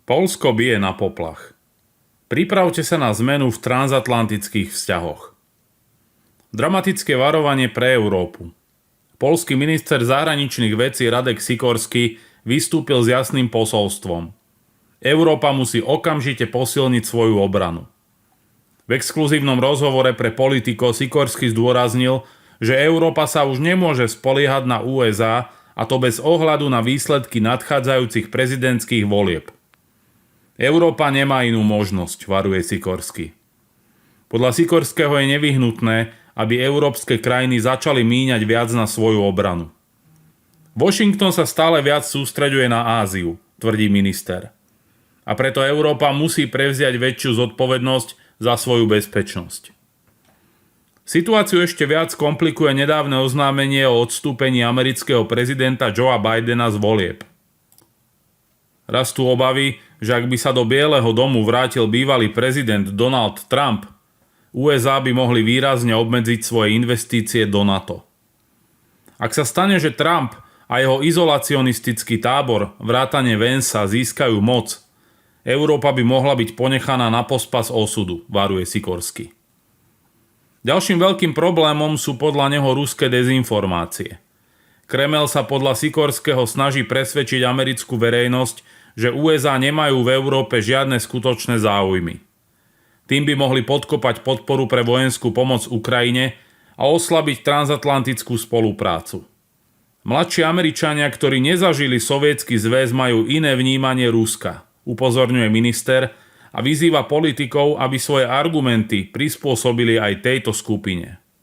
Poľsko bije na poplach. Pripravte sa na zmenu v transatlantických vzťahoch. Dramatické varovanie pre Európu. Poľský minister zahraničných vecí Radek Sikorský vystúpil s jasným posolstvom. Európa musí okamžite posilniť svoju obranu. V exkluzívnom rozhovore pre Politico Sikorský zdôraznil, že Európa sa už nemôže spoliehať na USA, a to bez ohľadu na výsledky nadchádzajúcich prezidentských volieb. Európa nemá inú možnosť, varuje Sikorský. Podľa Sikorského je nevyhnutné, aby európske krajiny začali míňať viac na svoju obranu. Washington sa stále viac sústreďuje na Áziu, tvrdí minister. A preto Európa musí prevziať väčšiu zodpovednosť za svoju bezpečnosť. Situáciu ešte viac komplikuje nedávne oznámenie o odstúpení amerického prezidenta Joea Bidena z volieb. Rastú obavy, že ak by sa do Bieleho domu vrátil bývalý prezident Donald Trump, USA by mohli výrazne obmedziť svoje investície do NATO. Ak sa stane, že Trump a jeho izolacionistický tábor vrátane Vansa získajú moc, Európa by mohla byť ponechaná na pospas osudu, varuje Sikorský. Ďalším veľkým problémom sú podľa neho ruské dezinformácie. Kremel sa podľa Sikorského snaží presvedčiť americkú verejnosť, že USA nemajú v Európe žiadne skutočné záujmy. Tým by mohli podkopať podporu pre vojenskú pomoc Ukrajine a oslabiť transatlantickú spoluprácu. Mladší Američania, ktorí nezažili Sovietsky zväz, majú iné vnímanie Ruska, upozorňuje minister a vyzýva politikov, aby svoje argumenty prispôsobili aj tejto skupine.